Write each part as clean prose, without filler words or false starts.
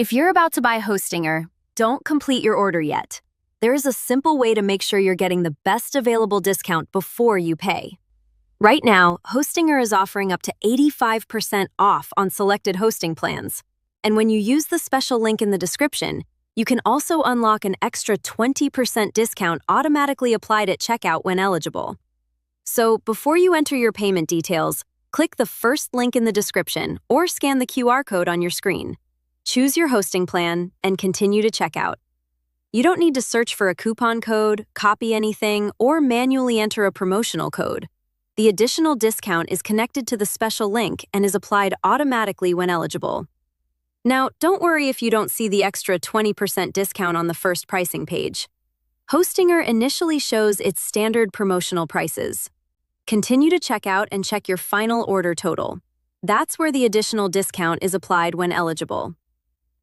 If you're about to buy Hostinger, don't complete your order yet. There is a simple way to make sure you're getting the best available discount before you pay. Right now, Hostinger is offering up to 85% off on selected hosting plans. And when you use the special link in the description, you can also unlock an extra 20% discount automatically applied at checkout when eligible. So before you enter your payment details, click the first link in the description or scan the QR code on your screen. Choose your hosting plan and continue to checkout. You don't need to search for a coupon code, copy anything, or manually enter a promotional code. The additional discount is connected to the special link and is applied automatically when eligible. Now, don't worry if you don't see the extra 20% discount on the first pricing page. Hostinger initially shows its standard promotional prices. Continue to check out and check your final order total. That's where the additional discount is applied when eligible.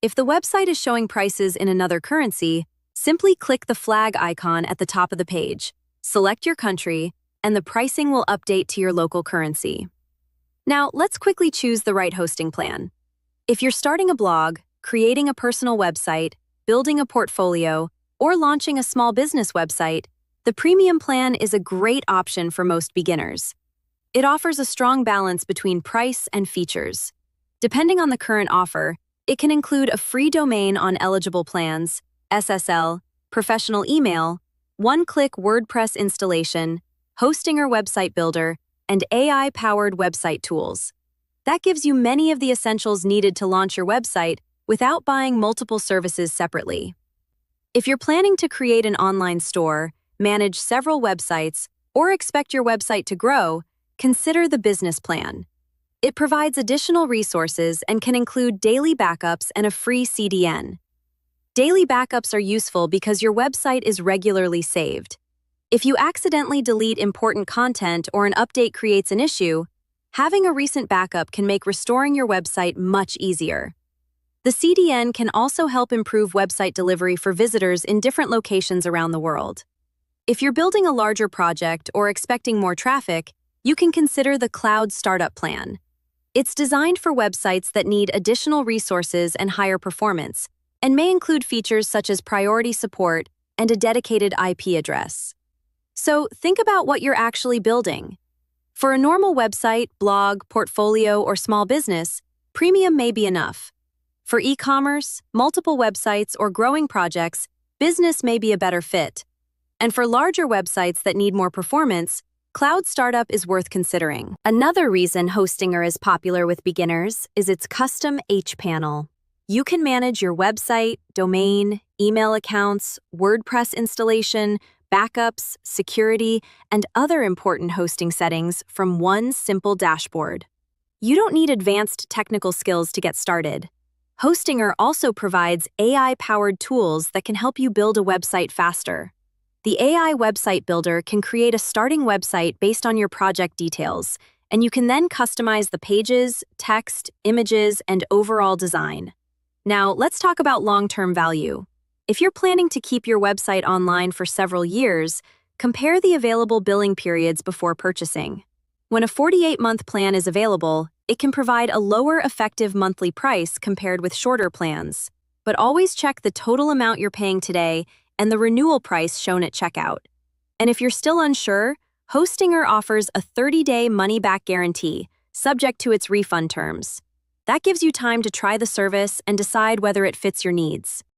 If the website is showing prices in another currency, simply click the flag icon at the top of the page, select your country, and the pricing will update to your local currency. Now, let's quickly choose the right hosting plan. If you're starting a blog, creating a personal website, building a portfolio, or launching a small business website, the premium plan is a great option for most beginners. It offers a strong balance between price and features. Depending on the current offer, it can include a free domain on eligible plans, SSL, professional email, one-click WordPress installation, Hostinger website builder, and AI-powered website tools. That gives you many of the essentials needed to launch your website without buying multiple services separately. If you're planning to create an online store, manage several websites, or expect your website to grow, consider the business plan. It provides additional resources and can include daily backups and a free CDN. Daily backups are useful because your website is regularly saved. If you accidentally delete important content or an update creates an issue, having a recent backup can make restoring your website much easier. The CDN can also help improve website delivery for visitors in different locations around the world. If you're building a larger project or expecting more traffic, you can consider the Cloud Startup Plan. It's designed for websites that need additional resources and higher performance, and may include features such as priority support and a dedicated IP address. So think about what you're actually building. For a normal website, blog, portfolio, or small business, premium may be enough. For e-commerce, multiple websites, or growing projects, business may be a better fit. And for larger websites that need more performance, Cloud Startup is worth considering. Another reason Hostinger is popular with beginners is its custom H-panel. You can manage your website, domain, email accounts, WordPress installation, backups, security, and other important hosting settings from one simple dashboard. You don't need advanced technical skills to get started. Hostinger also provides AI-powered tools that can help you build a website faster. The AI website builder can create a starting website based on your project details, and you can then customize the pages, text, images, and overall design. Now, let's talk about long-term value. If you're planning to keep your website online for several years, compare the available billing periods before purchasing. When a 48-month plan is available, it can provide a lower effective monthly price compared with shorter plans. But always check the total amount you're paying today and the renewal price shown at checkout. And if you're still unsure, Hostinger offers a 30-day money-back guarantee, subject to its refund terms. That gives you time to try the service and decide whether it fits your needs.